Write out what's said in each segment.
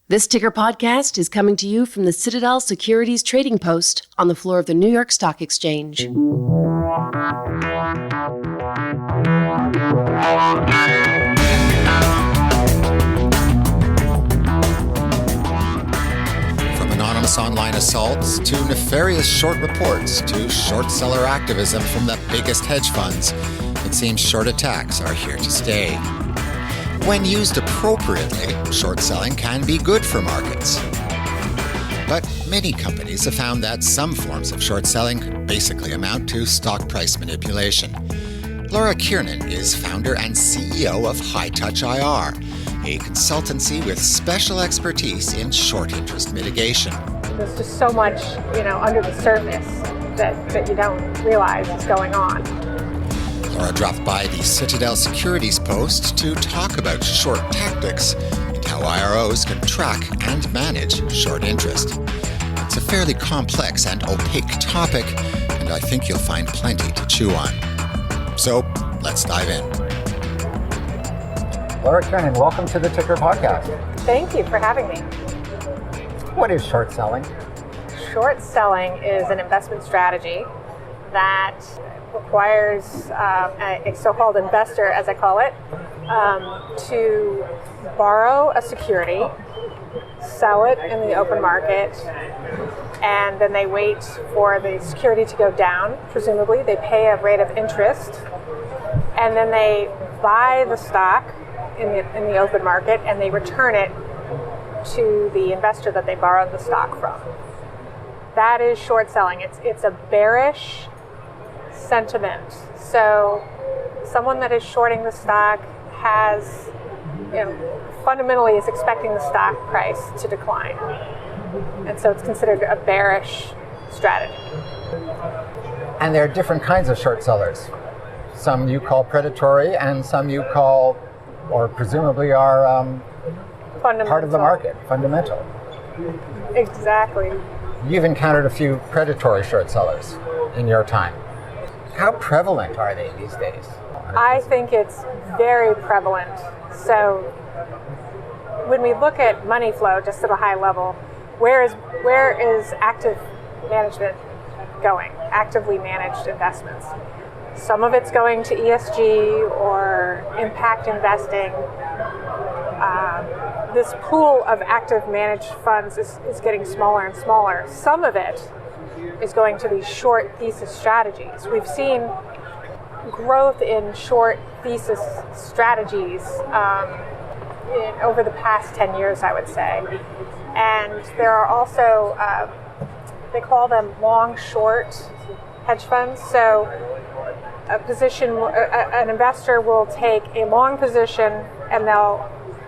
This Ticker podcast is coming to you from the Citadel Securities trading post on the floor of the New York Stock Exchange. From anonymous online assaults to nefarious short reports to short seller activism from the biggest hedge funds, it seems short attacks are here to stay. When used appropriately, short selling can be good for markets. But many companies have found that some forms of short selling basically amount to stock price manipulation. Laura Kiernan is founder and CEO of High Touch IR, a consultancy with special expertise in short interest mitigation. There's just so much, under the surface that you don't realize is going on. Laura dropped by the Citadel Securities post to talk about short tactics and how IROs can track and manage short interest. It's a fairly complex and opaque topic, and I think you'll find plenty to chew on. So, let's dive in. Laura Kiernan, welcome to the Ticker podcast. Thank you for having me. What is short selling? Short selling is an investment strategy that requires a so-called investor, as I call it, to borrow a security, sell it in the open market, and then they wait for the security to go down. Presumably, they pay a rate of interest, and then they buy the stock in the open market, and they return it to the investor that they borrowed the stock from. That is short selling. It's a bearish sentiment. So someone that is shorting the stock has, fundamentally is expecting the stock price to decline. And so it's considered a bearish strategy. And there are different kinds of short sellers. Some you call predatory and some you call, or presumably are part of the market, fundamental. Exactly. You've encountered a few predatory short sellers in your time. How prevalent are they these days? I think it's very prevalent. So when we look at money flow, just at a high level, where is active management going? Actively managed investments. Some of it's going to ESG or impact investing. This pool of active managed funds is getting smaller and smaller. Some of it is going to these short thesis strategies. We've seen growth in short thesis strategies over the past 10 years, I would say. And there are also, they call them long-short hedge funds. So an investor will take a long position and they'll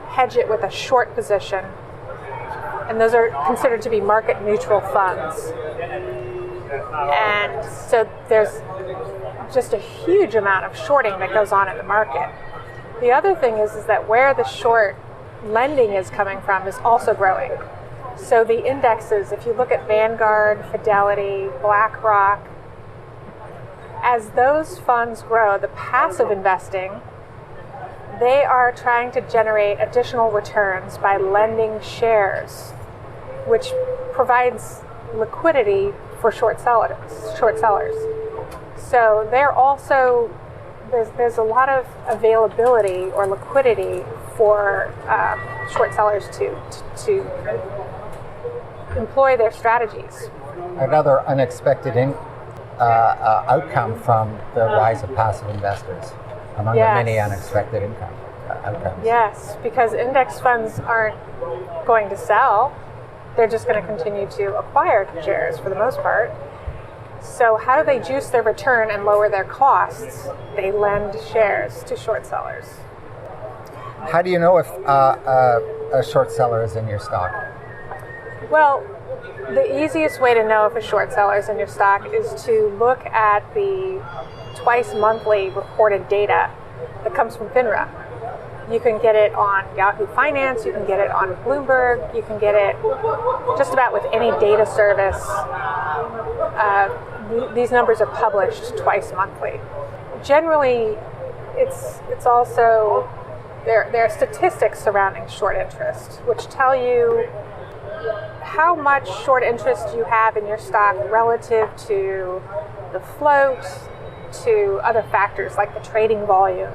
hedge it with a short position. And those are considered to be market neutral funds. And so there's just a huge amount of shorting that goes on in the market. The other thing is that where the short lending is coming from is also growing. So the indexes, if you look at Vanguard, Fidelity, BlackRock, as those funds grow, the passive investing, they are trying to generate additional returns by lending shares, which provides liquidity for short sellers. So they're also, there's a lot of availability or liquidity for short sellers to employ their strategies. Another unexpected outcome from the rise of passive investors, among the many unexpected outcomes. Yes, because index funds aren't going to sell. They're just going to continue to acquire shares for the most part. So how do they juice their return and lower their costs? They lend shares to short sellers. How do you know if a short seller is in your stock? Well, the easiest way to know if a short seller is in your stock is to look at the twice monthly reported data that comes from FINRA. You can get it on Yahoo Finance, you can get it on Bloomberg, you can get it just about with any data service. These numbers are published twice monthly. Generally, it's also there are statistics surrounding short interest, which tell you how much short interest you have in your stock relative to the float, to other factors like the trading volume,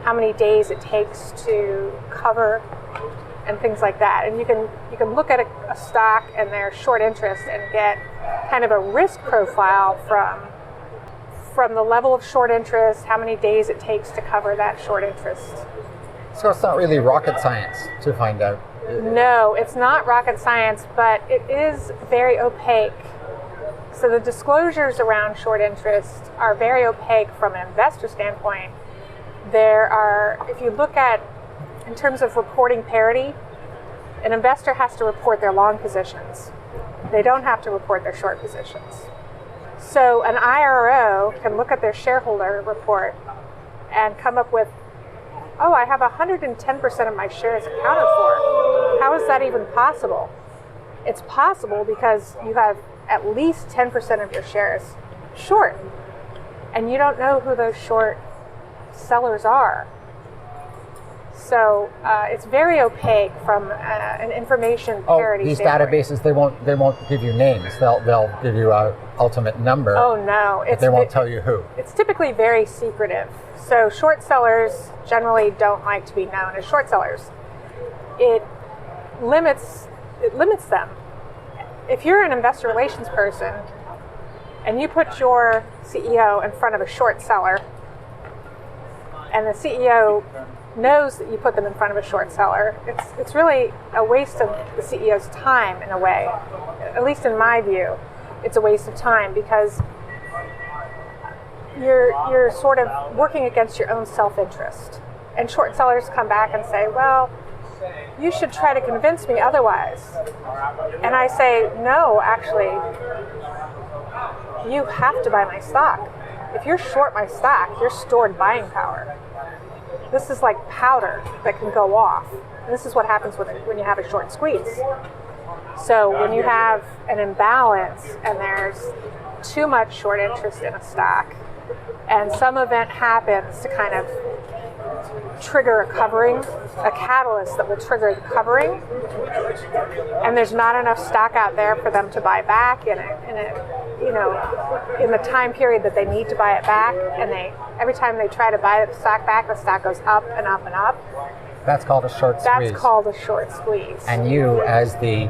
how many days it takes to cover, and things like that. And you can look at a stock and their short interest and get kind of a risk profile from the level of short interest, how many days it takes to cover that short interest. So it's not really rocket science to find out. No, it's not rocket science, but it is very opaque. So the disclosures around short interest are very opaque from an investor standpoint. There are, if you look at, in terms of reporting parity, an investor has to report their long positions. They don't have to report their short positions. So an IRO can look at their shareholder report and come up with, oh, I have 110% of my shares accounted for. How is that even possible? It's possible because you have at least 10% of your shares short, and you don't know who those short sellers are. So it's very opaque from an information parity these standpoint. databases, they won't give you names. They'll give you an ultimate number. Oh no, But they won't tell you who. It's typically very secretive. So short sellers generally don't like to be known as short sellers. It limits them. If you're an investor relations person and you put your CEO in front of a short seller, and the CEO knows that you put them in front of a short seller, it's really a waste of the CEO's time in a way. At least in my view, it's a waste of time because you're sort of working against your own self-interest. And short sellers come back and say, well, you should try to convince me otherwise. And I say, no, actually, you have to buy my stock. If you're short my stock, you're stored buying power. This is like powder that can go off. And this is what happens when you have a short squeeze. So when you have an imbalance and there's too much short interest in a stock, and some event happens to kind of trigger a covering, a catalyst that will trigger the covering, and there's not enough stock out there for them to buy back in the time period that they need to buy it back, and every time they try to buy the stock back, the stock goes up and up and up. That's called a short squeeze. That's called a short squeeze. And you, as the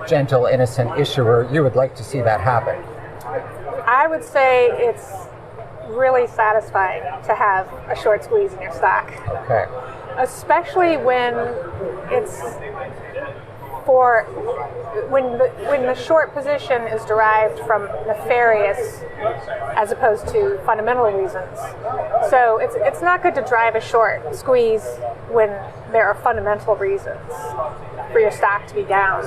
gentle, innocent issuer, you would like to see that happen. I would say it's really satisfying to have a short squeeze in your stock. Okay. Especially when it's when the short position is derived from nefarious as opposed to fundamental reasons. So it's not good to drive a short squeeze when there are fundamental reasons for your stock to be down.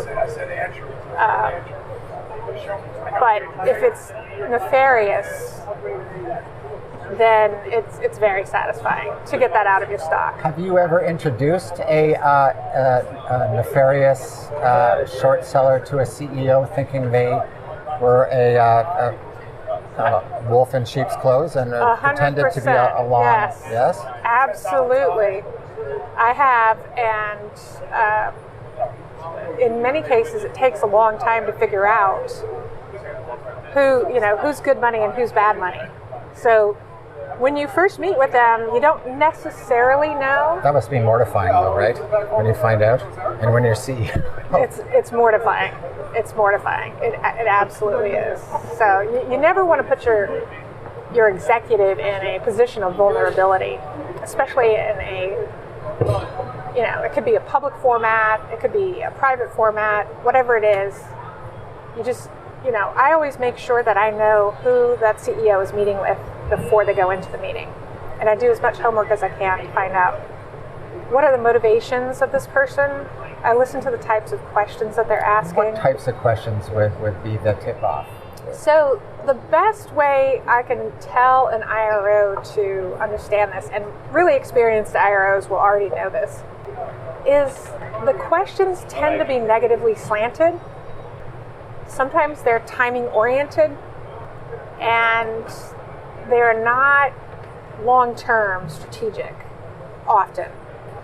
But if it's nefarious, then it's very satisfying to get that out of your stock. Have you ever introduced a nefarious short seller to a CEO thinking they were a wolf in sheep's clothes and pretended to be a long? Yes. Yes? Absolutely. I have, and in many cases it takes a long time to figure out who's good money and who's bad money. So when you first meet with them, you don't necessarily know. That must be mortifying, though, right? When you find out, and when you're CEO. It's mortifying. It's mortifying. It absolutely is. So you never want to put your executive in a position of vulnerability, especially in it could be a public format, it could be a private format, whatever it is. You just, I always make sure that I know who that CEO is meeting with before they go into the meeting. And I do as much homework as I can to find out what are the motivations of this person. I listen to the types of questions that they're asking. What types of questions would be the tip-off? So the best way I can tell an IRO to understand this, and really experienced IROs will already know this, is the questions tend to be negatively slanted. Sometimes they're timing oriented, and they're not long-term strategic often.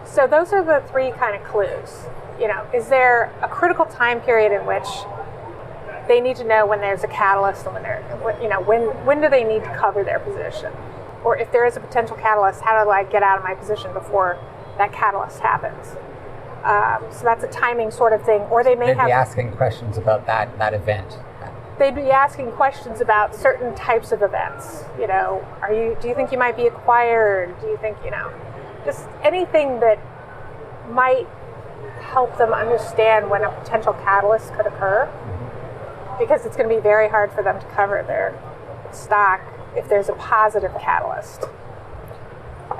So those are the three kind of clues. Is there a critical time period in which they need to know when there's a catalyst and when do they need to cover their position? Or if there is a potential catalyst, how do I get out of my position before that catalyst happens? So that's a timing sort of thing. Or they'd be asking questions about that event. They'd be asking questions about certain types of events. Do you think you might be acquired? Do you think, just anything that might help them understand when a potential catalyst could occur, because it's going to be very hard for them to cover their stock if there's a positive catalyst.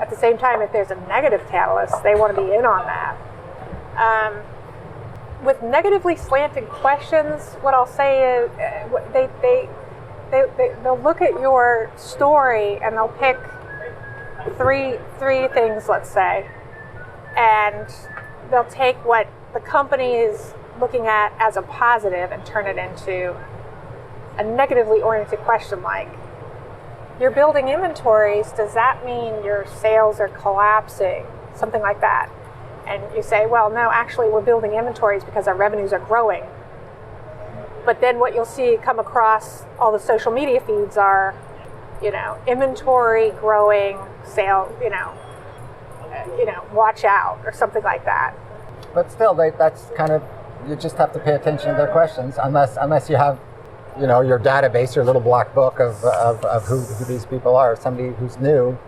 At the same time, if there's a negative catalyst, they want to be in on that. With negatively slanted questions, what I'll say is they'll look at your story and they'll pick three things, let's say, and they'll take what the company is looking at as a positive and turn it into a negatively oriented question like, you're building inventories, does that mean your sales are collapsing? Something like that. And you say, well, no, actually we're building inventories because our revenues are growing. But then what you'll see come across all the social media feeds are, inventory growing, sale, watch out, or something like that. But still, that's kind of, you just have to pay attention to their questions, unless you have, your database, your little black book of who these people are, somebody who's new.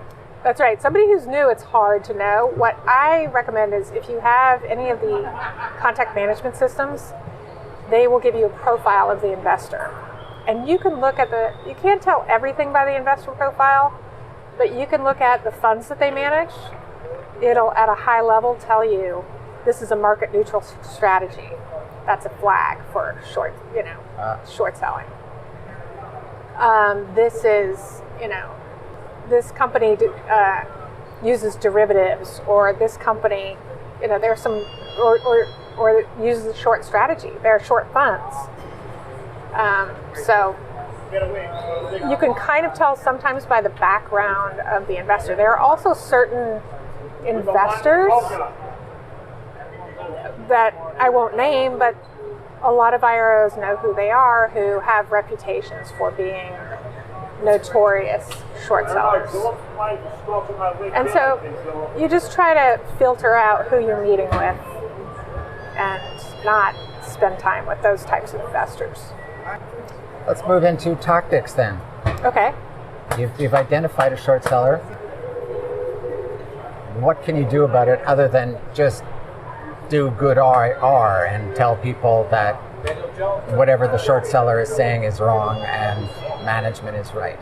That's right. Somebody who's new, it's hard to know. What I recommend is if you have any of the contact management systems, they will give you a profile of the investor. And you can look at you can't tell everything by the investor profile, but you can look at the funds that they manage. It'll, at a high level, tell you this is a market neutral strategy. That's a flag for short selling. This is, this company uses derivatives, or this company, there's some, or uses a short strategy. They're short funds. So you can kind of tell sometimes by the background of the investor. There are also certain investors that I won't name, but a lot of IROs know who they are, who have reputations for being notorious short sellers. And so you just try to filter out who you're meeting with and not spend time with those types of investors. Let's move into tactics then. Okay. You've identified a short seller. What can you do about it other than just do good R and tell people that whatever the short seller is saying is wrong and management is right?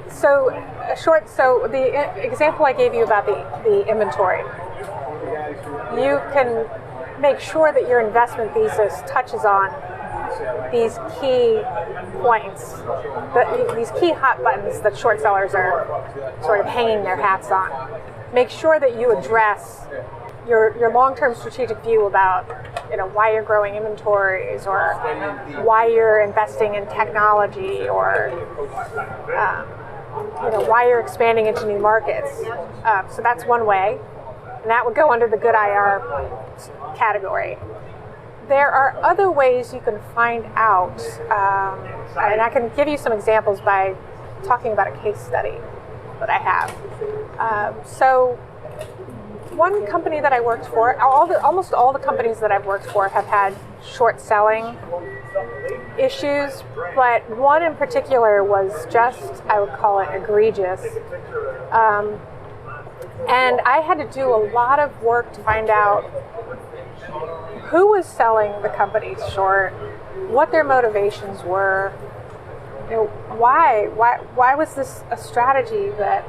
So the example I gave you about the inventory, you can make sure that your investment thesis touches on these key points, these key hot buttons that short sellers are sort of hanging their hats on. Make sure that you address your long-term strategic view about why you're growing inventories, or why you're investing in technology, or why you're expanding into new markets. So that's one way, and that would go under the good IR category. There are other ways you can find out, and I can give you some examples by talking about a case study that I have. So one company that I worked for, almost all the companies that I've worked for have had short selling issues, but one in particular was just, I would call it egregious. And I had to do a lot of work to find out who was selling the company short, what their motivations were, why was this a strategy that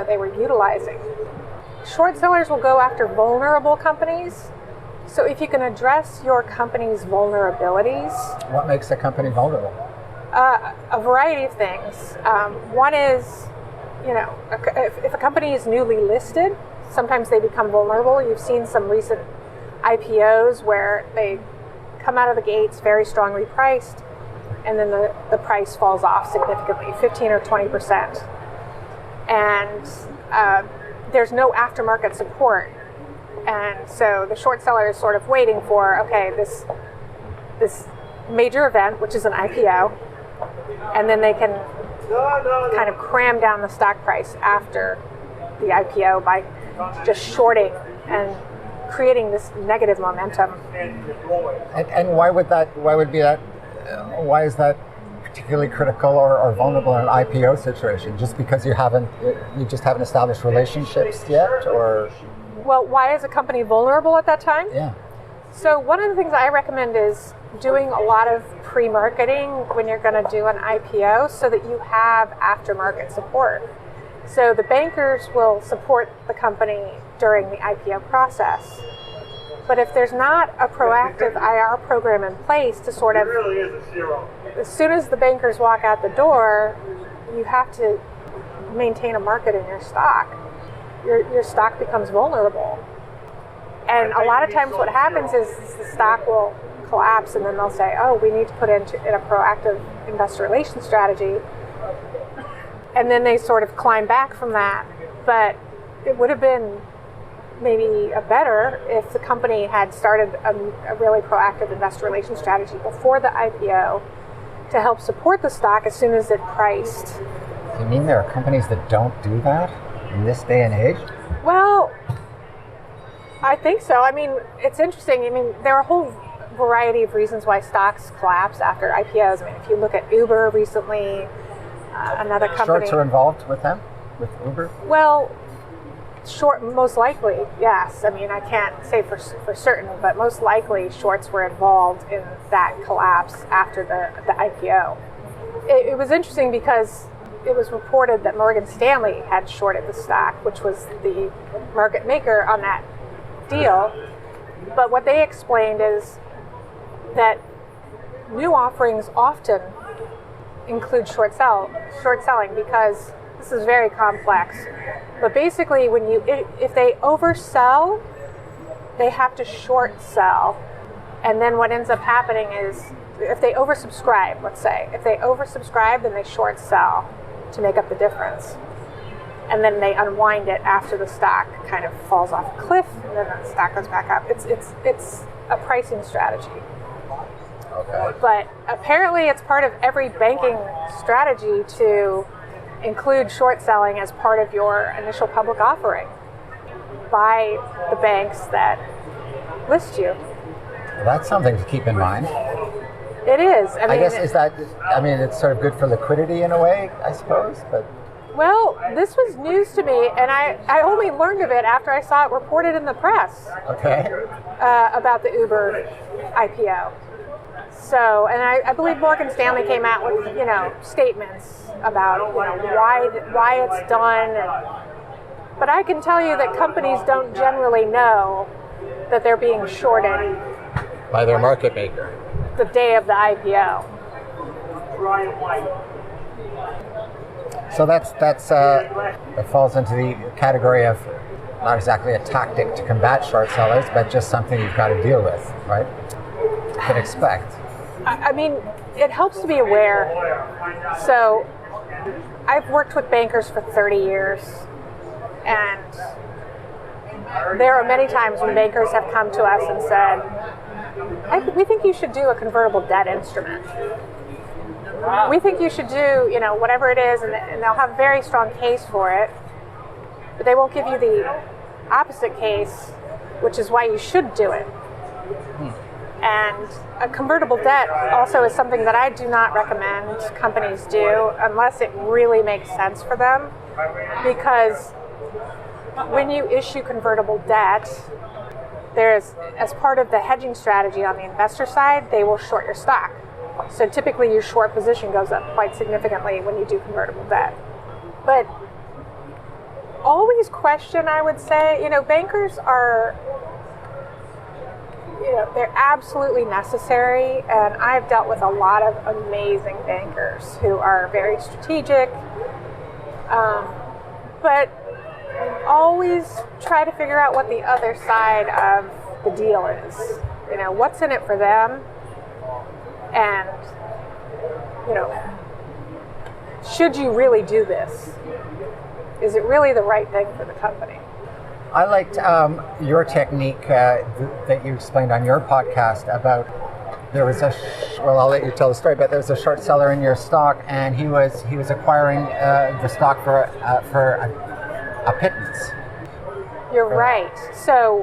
they were utilizing. Short sellers will go after vulnerable companies. So if you can address your company's vulnerabilities. What makes a company vulnerable? A variety of things. One is, if a company is newly listed, sometimes they become vulnerable. You've seen some recent IPOs where they come out of the gates very strongly priced, and then the price falls off significantly, 15 or 20%. And there's no aftermarket support. And so the short seller is sort of waiting for, okay, this major event, which is an IPO, and then they can kind of cram down the stock price after the IPO by just shorting and creating this negative momentum. And why is that particularly critical or vulnerable in an IPO situation? Just because you just haven't established relationships yet, or? Well, why is a company vulnerable at that time? Yeah. So one of the things I recommend is doing a lot of pre-marketing when you're going to do an IPO so that you have aftermarket support. So the bankers will support the company during the IPO process. But if there's not a proactive IR program in place to sort of, as soon as the bankers walk out the door, you have to maintain a market in your stock. Your stock becomes vulnerable. And a lot of times what happens is the stock will collapse and then they'll say, oh, we need to put in a proactive investor relations strategy. And then they sort of climb back from that. But it would have been maybe better if the company had started a really proactive investor relations strategy before the IPO to help support the stock as soon as it priced. You mean there are companies that don't do that in this day and age? Well, I think so. I mean, it's interesting. I mean, there are a whole variety of reasons why stocks collapse after IPOs. I mean, if you look at Uber recently, another company. Shorts are involved with them, with Uber? Well, short, most likely, yes. I mean, I can't say for certain, but most likely shorts were involved in that collapse after the IPO. It was interesting because it was reported that Morgan Stanley had shorted the stock, which was the market maker on that deal. But what they explained is that new offerings often include short selling because this is very complex. But basically, if they oversell, they have to short sell. And then what ends up happening is if they oversubscribe, let's say, if they oversubscribe, then they short sell to make up the difference. And then they unwind it after the stock kind of falls off a cliff, and then the stock goes back up. It's a pricing strategy. Okay. But apparently it's part of every banking strategy to include short selling as part of your initial public offering by the banks that list you. Well, that's something to keep in mind. It is. I guess it's sort of good for liquidity in a way, I suppose, but... Well, this was news to me, and I only learned of it after I saw it reported in the press. Okay. About the Uber IPO. So, and I believe Morgan Stanley came out with, statements about, why it's done. But I can tell you that companies don't generally know that they're being shorted by their market maker the day of the IPO. So that falls into the category of not exactly a tactic to combat short sellers, but just something you've got to deal with, right? You can expect. I mean, it helps to be aware. So I've worked with bankers for 30 years, and there are many times when bankers have come to us and said, we think you should do a convertible debt instrument. We think you should do, whatever it is, and they'll have a very strong case for it, but they won't give you the opposite case, which is why you should do it. And a convertible debt also is something that I do not recommend companies do unless it really makes sense for them, because when you issue convertible debt, there's, as part of the hedging strategy on the investor side, they will short your stock. So typically your short position goes up quite significantly when you do convertible debt. But always question, I would say, bankers are, they're absolutely necessary, and I've dealt with a lot of amazing bankers who are very strategic, but always try to figure out what the other side of the deal is. What's in it for them, and should you really do this? Is it really the right thing for the company? I liked your technique that you explained on your podcast about there was well, I'll let you tell the story, but there was a short seller in your stock, and he was acquiring the stock for a pittance. You're right. So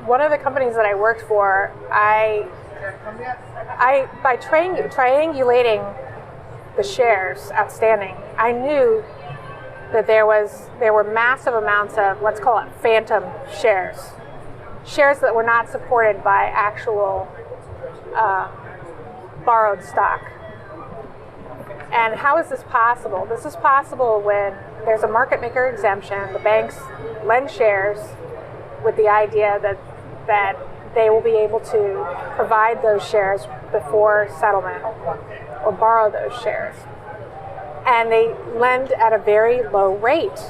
one of the companies that I worked for, I by triangulating the shares outstanding, I knew that there were massive amounts of, let's call it, phantom shares that were not supported by actual borrowed stock. And how is this possible? This is possible when there's a market maker exemption. The banks lend shares with the idea that they will be able to provide those shares before settlement or borrow those shares. And they lend at a very low rate,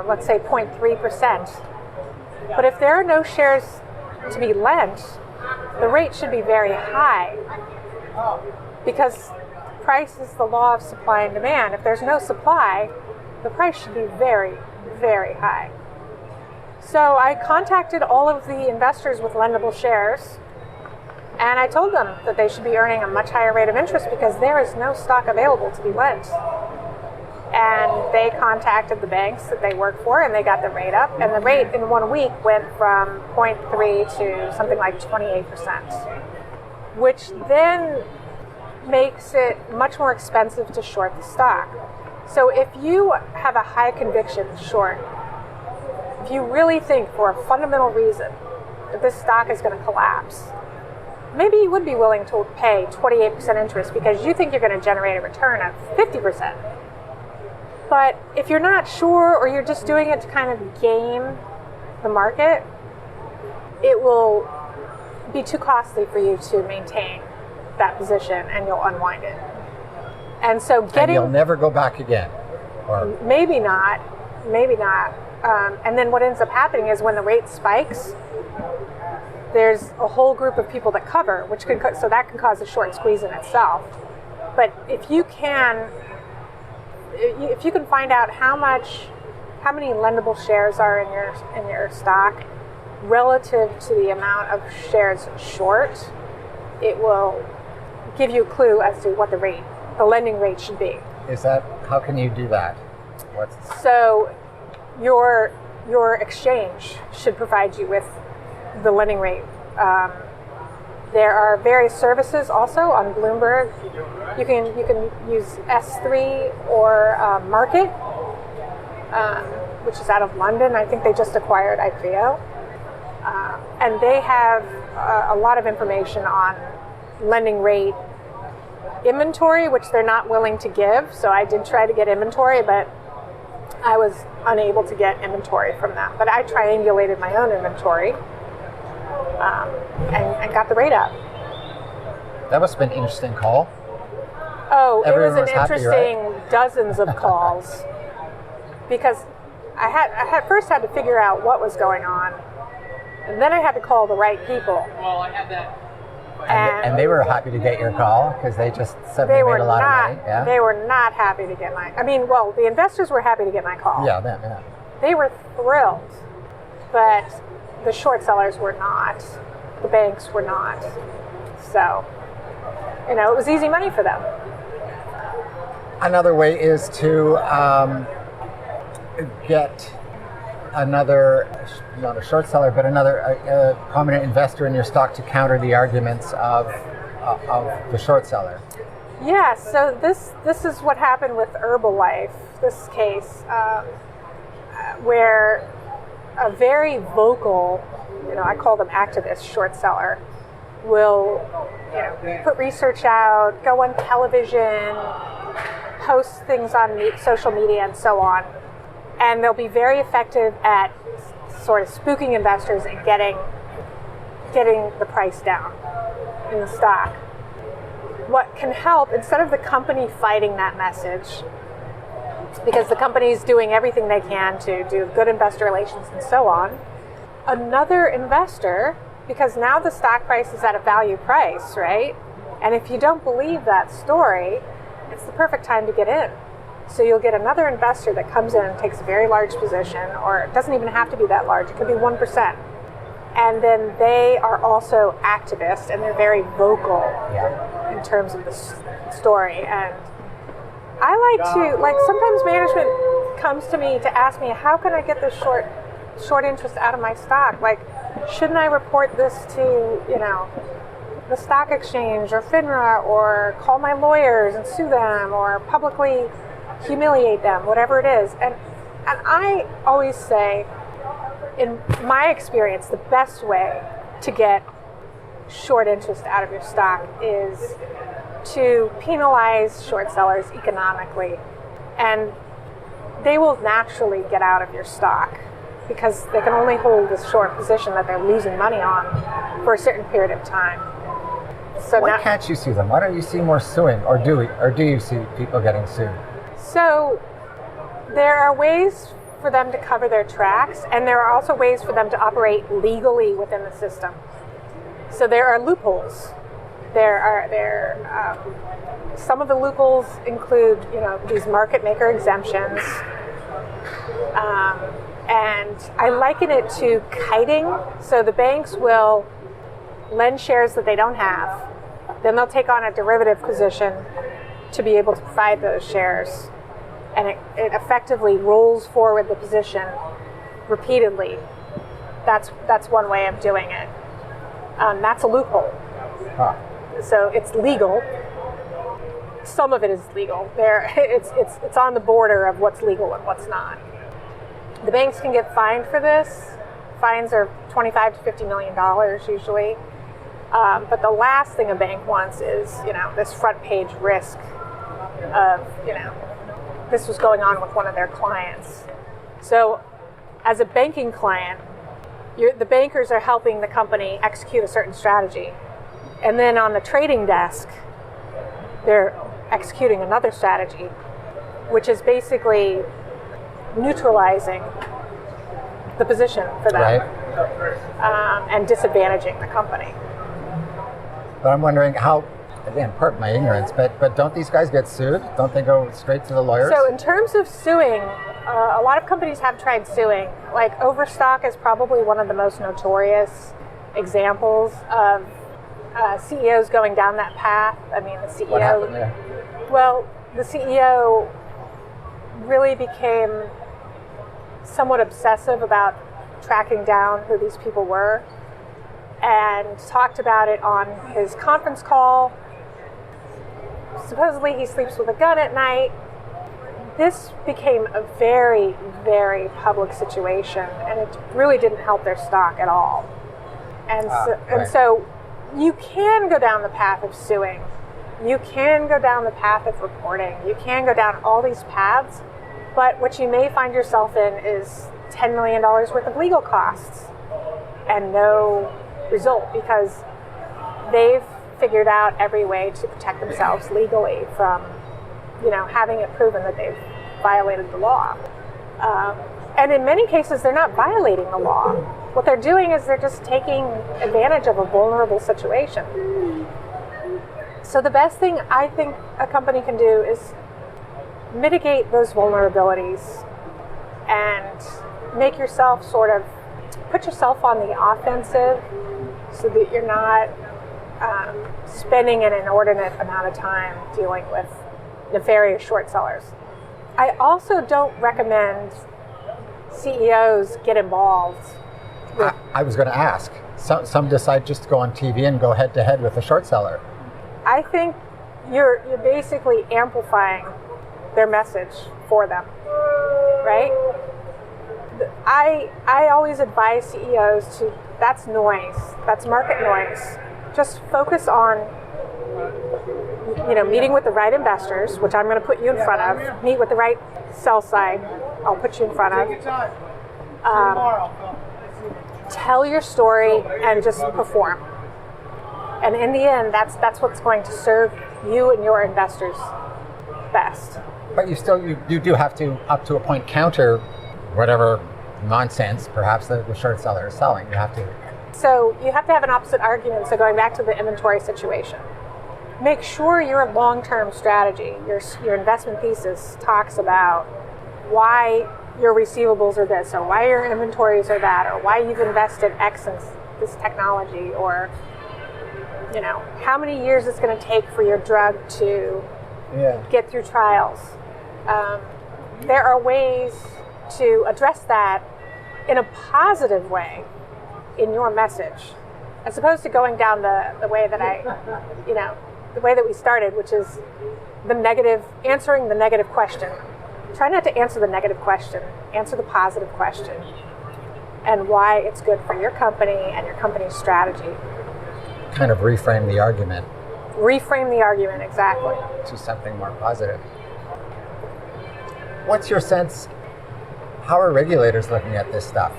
let's say 0.3%. But if there are no shares to be lent, the rate should be very high, because price is the law of supply and demand. If there's no supply, the price should be very, very high. So I contacted all of the investors with lendable shares, and I told them that they should be earning a much higher rate of interest because there is no stock available to be lent. And they contacted the banks that they work for, and they got the rate up. And the rate in 1 week went from 0.3 to something like 28%, which then makes it much more expensive to short the stock. So if you have a high conviction short, if you really think for a fundamental reason that this stock is going to collapse, maybe you would be willing to pay 28% interest because you think you're going to generate a return of 50%. But if you're not sure, or you're just doing it to kind of game the market, it will be too costly for you to maintain that position, and you'll unwind it. And so and you'll never go back again. Or maybe not. And then what ends up happening is when the rate spikes, there's a whole group of people that cover, so that can cause a short squeeze in itself. But if you can find out how many lendable shares are in your stock relative to the amount of shares short, it will give you a clue as to what the lending rate should be. How can you do that? So your exchange should provide you with the lending rate. There are various services also on Bloomberg. You can use S3 or Market, which is out of London. I think they just acquired IPO. And they have a lot of information on lending rate inventory, which they're not willing to give. So I did try to get inventory, but I was unable to get inventory from them. But I triangulated my own inventory and got the rate up. That must have been an interesting call. Oh, Everyone it was an happy, interesting right? Dozens of calls because I had first had to figure out what was going on, and then I had to call the right people. Well, I had that. And they were happy to get your call because they just suddenly made a lot of money. Yeah? They were not happy to get the investors were happy to get my call. Yeah, them, yeah. They were thrilled, but the short sellers were not. The banks were not. So, it was easy money for them. Another way is to get another, not a short seller, but another prominent investor in your stock to counter the arguments of the short seller. Yeah, so this is what happened with Herbalife, this case, where a very vocal, I call them activist short seller, will put research out, go on television, post things on social media and so on. And they'll be very effective at sort of spooking investors and getting the price down in the stock. What can help, instead of the company fighting that message, because the company is doing everything they can to do good investor relations and so on, another investor, because now the stock price is at a value price, right? And if you don't believe that story, it's the perfect time to get in. So you'll get another investor that comes in and takes a very large position, or it doesn't even have to be that large. It could be 1%. And then they are also activists, and they're very vocal in terms of the story. And I like to, sometimes management comes to me to ask me, how can I get this short interest out of my stock? Like, shouldn't I report this to, the stock exchange or FINRA, or call my lawyers and sue them, or publicly humiliate them, whatever it is? And I always say, in my experience, the best way to get short interest out of your stock is to penalize short sellers economically, and they will naturally get out of your stock because they can only hold this short position that they're losing money on for a certain period of time. So why can't you sue them? Why don't you see more suing, or do you see people getting sued? So there are ways for them to cover their tracks, and there are also ways for them to operate legally within the system. So there are loopholes. Some of the loopholes include, these market maker exemptions, and I liken it to kiting. So the banks will lend shares that they don't have, then they'll take on a derivative position to be able to provide those shares. And it effectively rolls forward the position repeatedly. That's one way of doing it. That's a loophole. So it's legal. Some of it is legal. It's on the border of what's legal and what's not. The banks can get fined for this. Fines are $25 to $50 million usually. But the last thing a bank wants is, this front page risk of, this was going on with one of their clients. So as a banking client, the bankers are helping the company execute a certain strategy. And then on the trading desk, they're executing another strategy, which is basically neutralizing the position for them, right. And disadvantaging the company. But I'm wondering how, again, pardon my ignorance, but don't these guys get sued? Don't they go straight to the lawyers? So in terms of suing, a lot of companies have tried suing. Like Overstock is probably one of the most notorious examples of CEOs going down that path. I mean, the CEO. What happened there? Well, the CEO really became somewhat obsessive about tracking down who these people were, and talked about it on his conference call. Supposedly he sleeps with a gun at night. This became a very, very public situation, and it really didn't help their stock at all. And so you can go down the path of suing. You can go down the path of reporting. You can go down all these paths, but what you may find yourself in is $10 million worth of legal costs and no result, because they've figured out every way to protect themselves legally from, having it proven that they've violated the law. And in many cases, they're not violating the law. What they're doing is they're just taking advantage of a vulnerable situation. So the best thing I think a company can do is mitigate those vulnerabilities and make yourself put yourself on the offensive so that you're not spending an inordinate amount of time dealing with nefarious short sellers. I also don't recommend CEOs get involved. I was going to ask. Some decide just to go on TV and go head to head with a short seller. I think you're basically amplifying their message for them, right? I always advise CEOs to, that's noise, that's market noise. Just focus on, meeting with the right investors, which I'm going to put you in front of. Meet with the right sell side, I'll put you in front of. Tell your story and just perform. And in the end, that's what's going to serve you and your investors best. But you do have to, up to a point, counter whatever nonsense perhaps the short seller is selling. You have to. So you have to have an opposite argument. So going back to the inventory situation, make sure your long-term strategy, your investment thesis talks about why your receivables are this, or why your inventories are that, or why you've invested X in this technology, or how many years it's going to take for your drug to get through trials. There are ways to address that in a positive way in your message, as opposed to going down the way that the way that we started, which is answering the negative question. Try not to answer the negative question, answer the positive question, and why it's good for your company and your company's strategy. Kind of reframe the argument. Reframe the argument, exactly. To something more positive. What's your sense, how are regulators looking at this stuff?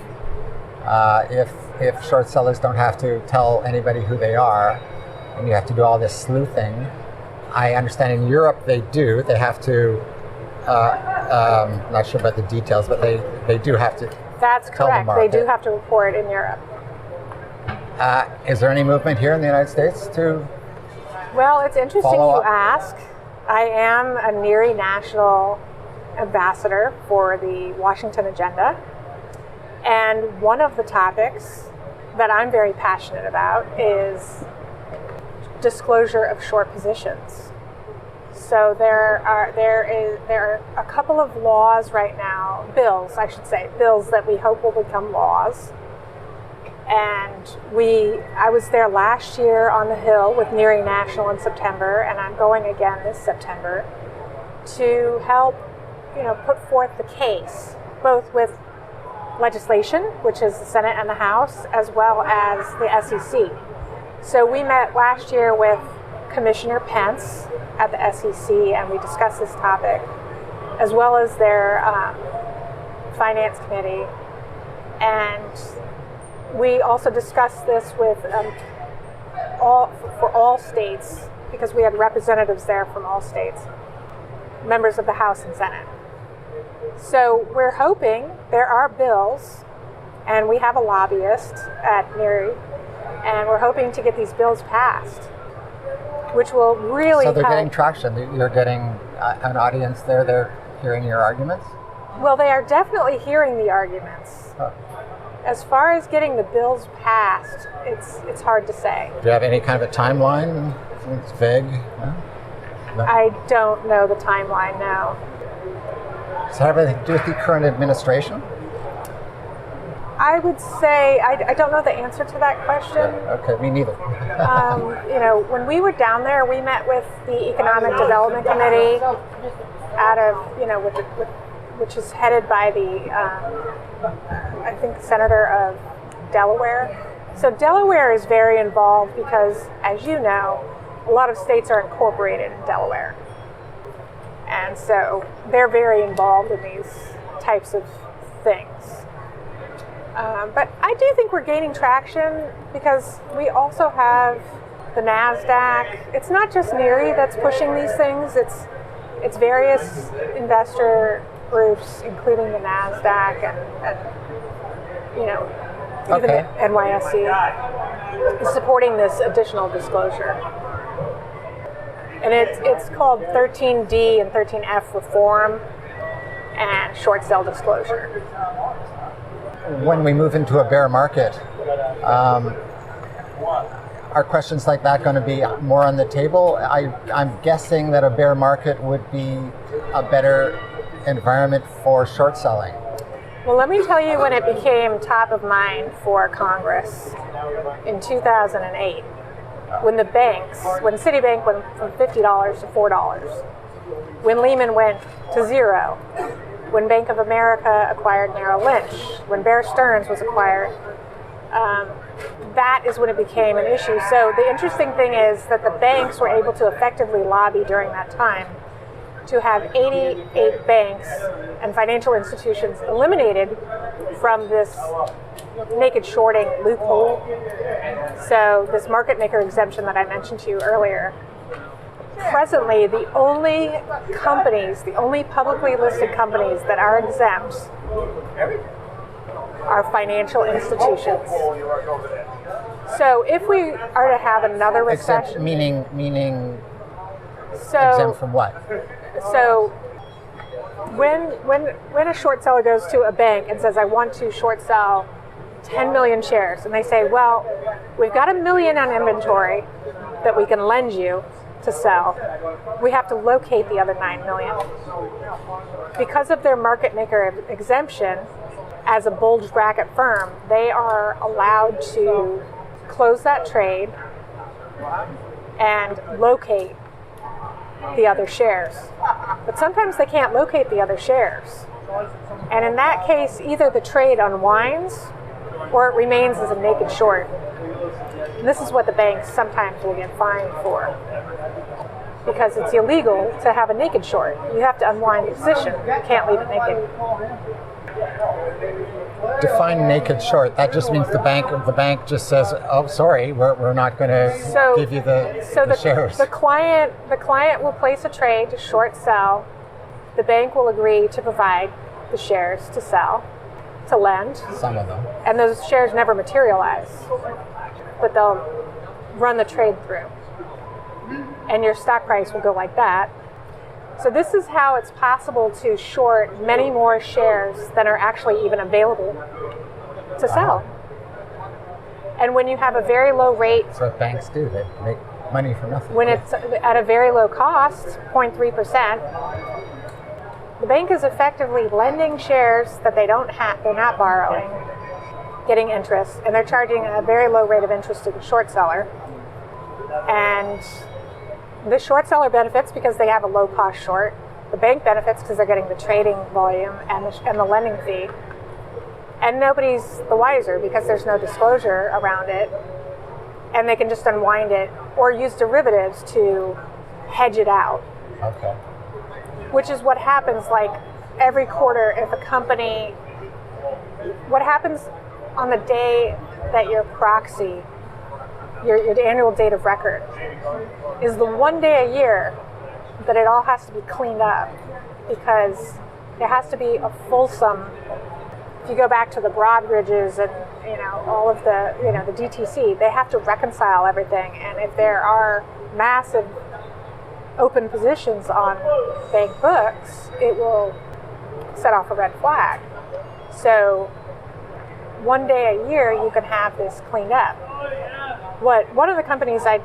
If short sellers don't have to tell anybody who they are, and you have to do all this sleuthing, I understand in Europe they do. They have to, not sure about the details, but they do have to. That's correct. They do have to report in Europe. Is there any movement here in the United States to Well, it's interesting you ask. I am a NYSE national ambassador for the Washington agenda. And one of the topics that I'm very passionate about is disclosure of short positions. So there are a couple of laws right now, bills that we hope will become laws. And I was there last year on the Hill with NYSE National in September, and I'm going again this September to help, put forth the case, both with legislation, which is the Senate and the House, as well as the SEC. So we met last year with Commissioner Pence at the SEC, and we discussed this topic, as well as their Finance Committee. And we also discussed this with all states, because we had representatives there from all states, members of the House and Senate. So we're hoping there are bills, and we have a lobbyist at NYSE, and we're hoping to get these bills passed, which will really help. So they're getting traction. You're getting an audience there. They're hearing your arguments? Well, they are definitely hearing the arguments. Huh. As far as getting the bills passed, it's hard to say. Do you have any kind of a timeline? It's vague. No? I don't know the timeline now. Does that have anything to do with the current administration? I would say I don't know the answer to that question. Yeah, okay, me neither. When we were down there, we met with the Economic Development Committee out of which is headed by the I think Senator of Delaware. So Delaware is very involved because, as you know, a lot of states are incorporated in Delaware. And so they're very involved in these types of things. But I do think we're gaining traction because we also have the NASDAQ. It's not just NYSE that's pushing these things. It's various investor groups, including the NASDAQ and even the NYSE, is supporting this additional disclosure. And it's called 13D and 13F reform and short sell disclosure. When we move into a bear market, are questions like that going to be more on the table? I'm guessing that a bear market would be a better environment for short selling. Well, let me tell you when it became top of mind for Congress in 2008. When Citibank went from $50 to $4, when Lehman went to zero, when Bank of America acquired Merrill Lynch, when Bear Stearns was acquired, that is when it became an issue. So the interesting thing is that the banks were able to effectively lobby during that time to have 88 banks and financial institutions eliminated from this naked shorting loophole. So this market maker exemption that I mentioned to you earlier, presently the only publicly listed companies that are exempt are financial institutions. So if we are to have another recession, meaning Exempt from what? So when a short seller goes to a bank and says, I want to short sell 10 million shares, and they say, well, we've got 1 million on inventory that we can lend you to sell, we have to locate the other 9 million. Because of their market maker exemption, as a bulge bracket firm, they are allowed to close that trade and locate the other shares. But sometimes they can't locate the other shares. And in that case, either the trade unwinds or it remains as a naked short. And this is what the banks sometimes will get fined for, because it's illegal to have a naked short. You have to unwind the position. You can't leave it naked. Define naked short. That just means the bank just says, "Oh, sorry, we're not going to give you the shares." The client will place a trade to short sell. The bank will agree to provide the shares to sell, to lend. Some of them. And those shares never materialize, but they'll run the trade through, and your stock price will go like that. So this is how it's possible to short many more shares than are actually even available to sell. And when you have a very low rate... That's what banks do. They make money for nothing. When it's at a very low cost, 0.3%, the bank is effectively lending shares that they're not borrowing, getting interest, and they're charging a very low rate of interest to the short seller. And the short seller benefits because they have a low cost short. The bank benefits because they're getting the trading volume and the lending fee. And nobody's the wiser because there's no disclosure around it. And they can just unwind it or use derivatives to hedge it out. Okay. Which is what happens like every quarter if a company, what happens on the day that your proxy, your annual date of record, is the one day a year that it all has to be cleaned up, because there has to be a fulsome, if you go back to the Broadridges and all of the the DTC, they have to reconcile everything, and if there are massive open positions on bank books, it will set off a red flag. So one day a year you can have this cleaned up. What one of the companies I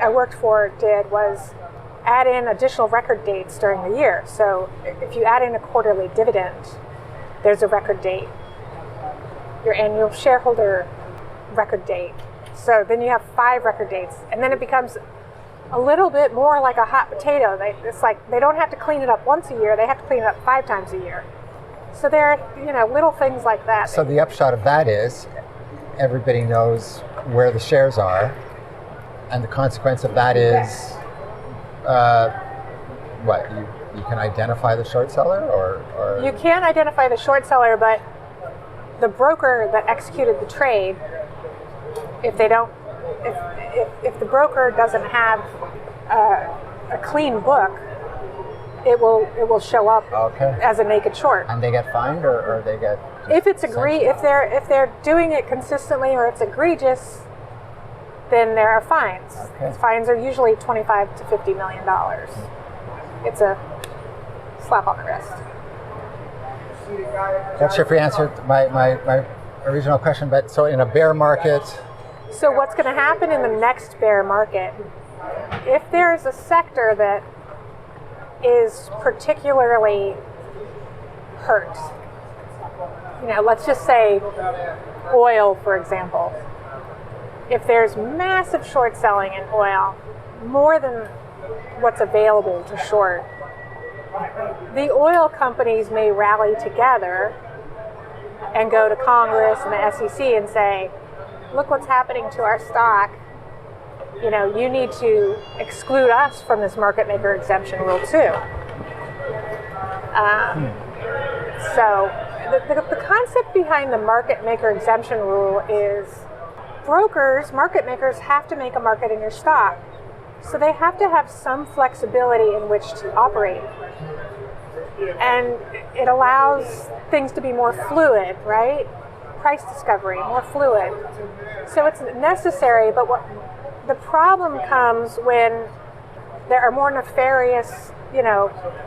worked for did was add in additional record dates during the year. So if you add in a quarterly dividend, there's a record date. Your annual shareholder record date. So then you have 5 record dates, and then it becomes a little bit more like a hot potato. It's like they don't have to clean it up once a year; they have to clean it up 5 times a year. So there are little things like that. So the upshot of that is everybody knows where the shares are, and the consequence of that is what? You can identify the short seller, or you can identify the short seller, but the broker that executed the trade, if the broker doesn't have a clean book, it will show up as a naked short. And they get fined, or they get if they're doing it consistently or it's egregious, then there are fines. Okay. Fines are usually $25 to $50 million. It's a slap on the wrist. Not sure if you answered my original question, but so in a bear market. So what's going to happen in the next bear market? If there's a sector that is particularly hurt, let's just say oil, for example. If there's massive short selling in oil, more than what's available to short, the oil companies may rally together and go to Congress and the SEC and say, look what's happening to our stock. You need to exclude us from this market maker exemption rule too. So the concept behind the market maker exemption rule is market makers have to make a market in your stock. So they have to have some flexibility in which to operate. And it allows things to be more fluid, right? Price discovery, more fluid. So it's necessary, but the problem comes when there are more nefarious,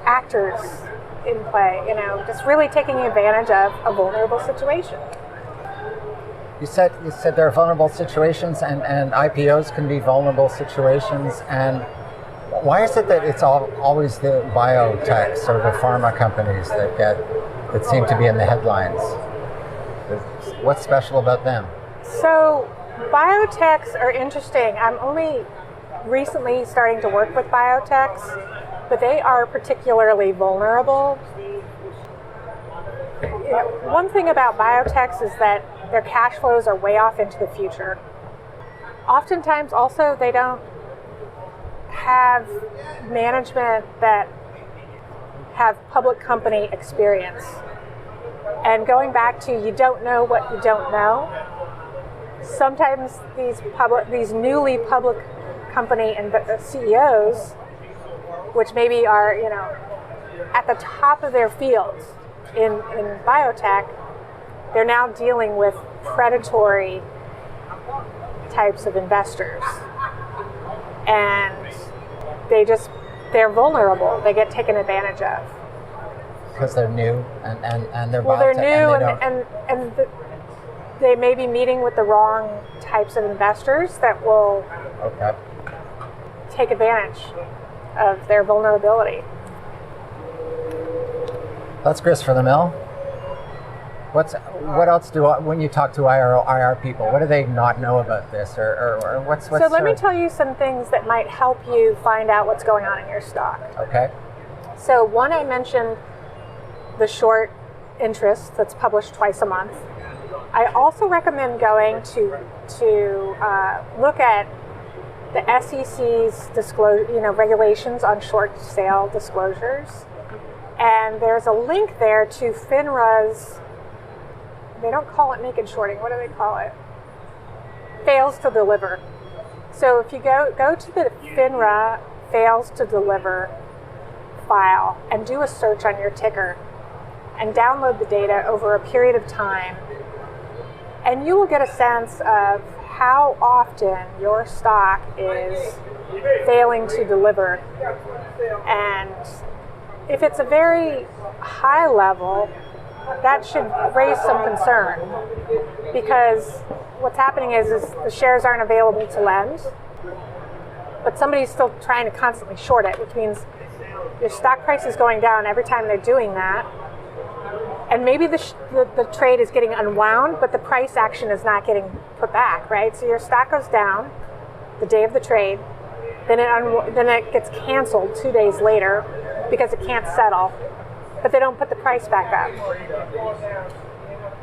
actors in play, just really taking advantage of a vulnerable situation. You said there are vulnerable situations, and IPOs can be vulnerable situations. And why is it that it's always the biotechs or the pharma companies that seem to be in the headlines? What's special about them? So biotechs are interesting. I'm only recently starting to work with biotechs, but they are particularly vulnerable. One thing about biotechs is that their cash flows are way off into the future. Oftentimes also they don't have management that have public company experience. And going back to you don't know what you don't know, sometimes these newly public company and CEOs, which maybe are at the top of their fields in biotech, they're now dealing with predatory types of investors, and they're vulnerable. They get taken advantage of because they're new and they're they're biotech, new and they may be meeting with the wrong types of investors that will take advantage of their vulnerability. That's grist for the mill. What else when you talk to IR people, what do they not know about this, or what's So let me tell you some things that might help you find out what's going on in your stock. Okay. So one, I mentioned the short interest that's published twice a month. I also recommend going to look at the SEC's regulations on short sale disclosures, and there's a link there to FINRA's. They don't call it naked shorting. What do they call it? Fails to deliver. So if you go to the FINRA fails to deliver file and do a search on your ticker and download the data over a period of time, and you will get a sense of how often your stock is failing to deliver. And if it's a very high level, that should raise some concern, because what's happening is the shares aren't available to lend, but somebody's still trying to constantly short it, which means your stock price is going down every time they're doing that. And maybe the trade is getting unwound, but the price action is not getting put back, right? So your stock goes down the day of the trade, then it gets canceled 2 days later because it can't settle, but they don't put the price back up,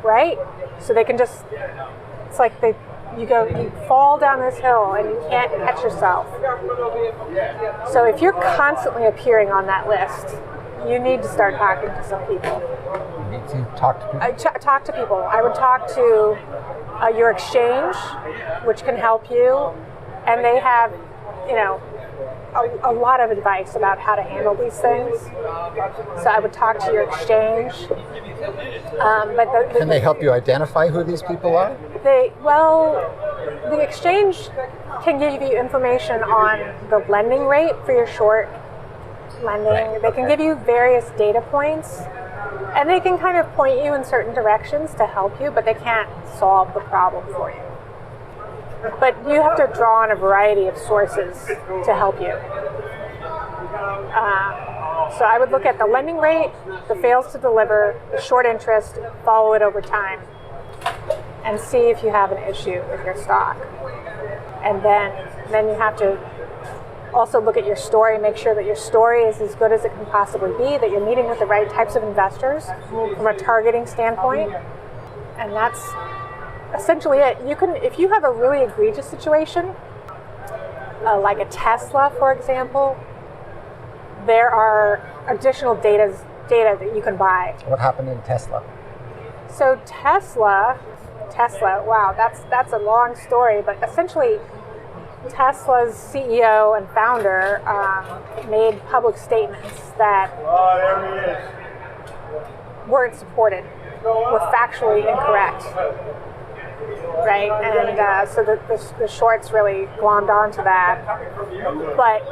right? So they can just, it's like you fall down this hill and you can't catch yourself. So if you're constantly appearing on that list, you need to start talking to some people. You need to talk to people? Talk to people. I would talk to your exchange, which can help you, and they have, a lot of advice about how to handle these things. So I would talk to your exchange. Can they help you identify who these people are? The exchange can give you information on the lending rate for your short lending. Right. They can give you various data points, and they can kind of point you in certain directions to help you, but they can't solve the problem for you. But you have to draw on a variety of sources to help you. So I would look at the lending rate, the fails to deliver, the short interest, follow it over time, and see if you have an issue with your stock. And then you have to also look at your story, make sure that your story is as good as it can possibly be, that you're meeting with the right types of investors from a targeting standpoint. And that's essentially it. If you have a really egregious situation, like a Tesla, for example, there are additional data that you can buy. What happened in Tesla? So Tesla, wow, that's a long story, but essentially Tesla's CEO and founder made public statements that weren't supported, were factually incorrect. right? And so the shorts really glommed onto that. But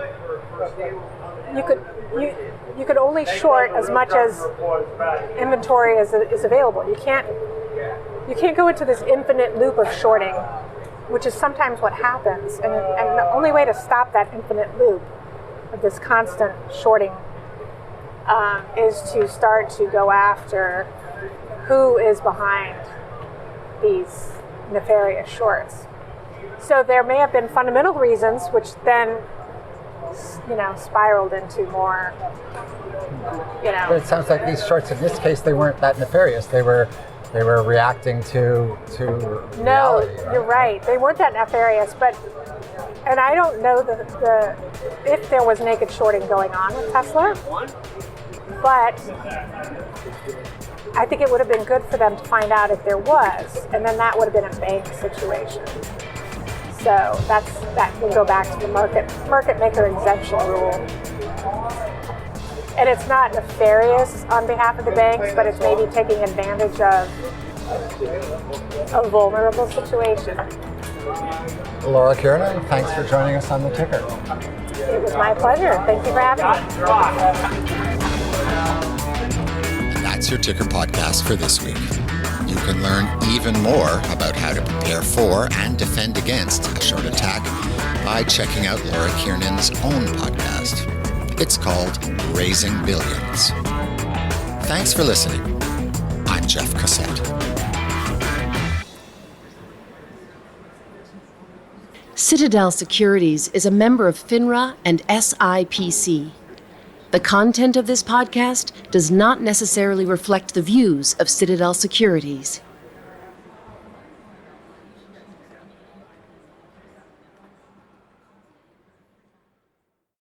you could only short as much as inventory as is available. You can't go into this infinite loop of shorting, which is sometimes what happens. And the only way to stop that infinite loop of this constant shorting is to start to go after who is behind these nefarious shorts. So there may have been fundamental reasons, which then, spiraled into more, But it sounds like these shorts, in this case, they weren't that nefarious. They were reacting to reality. No, you're right. They weren't that nefarious, and I don't know if there was naked shorting going on with Tesla, but I think it would have been good for them to find out if there was, and then that would have been a bank situation. So that can go back to the market maker exemption rule. And it's not nefarious on behalf of the banks, but it's maybe taking advantage of a vulnerable situation. Laura Kiernan, thanks for joining us on The Ticker. It was my pleasure. Thank you for having me. That's your Ticker podcast for this week. You can learn even more about how to prepare for and defend against a short attack by checking out Laura Kiernan's own podcast. It's called Raising Billions. Thanks for listening. I'm Jeff Cossette. Citadel Securities is a member of FINRA and SIPC. The content of this podcast does not necessarily reflect the views of Citadel Securities.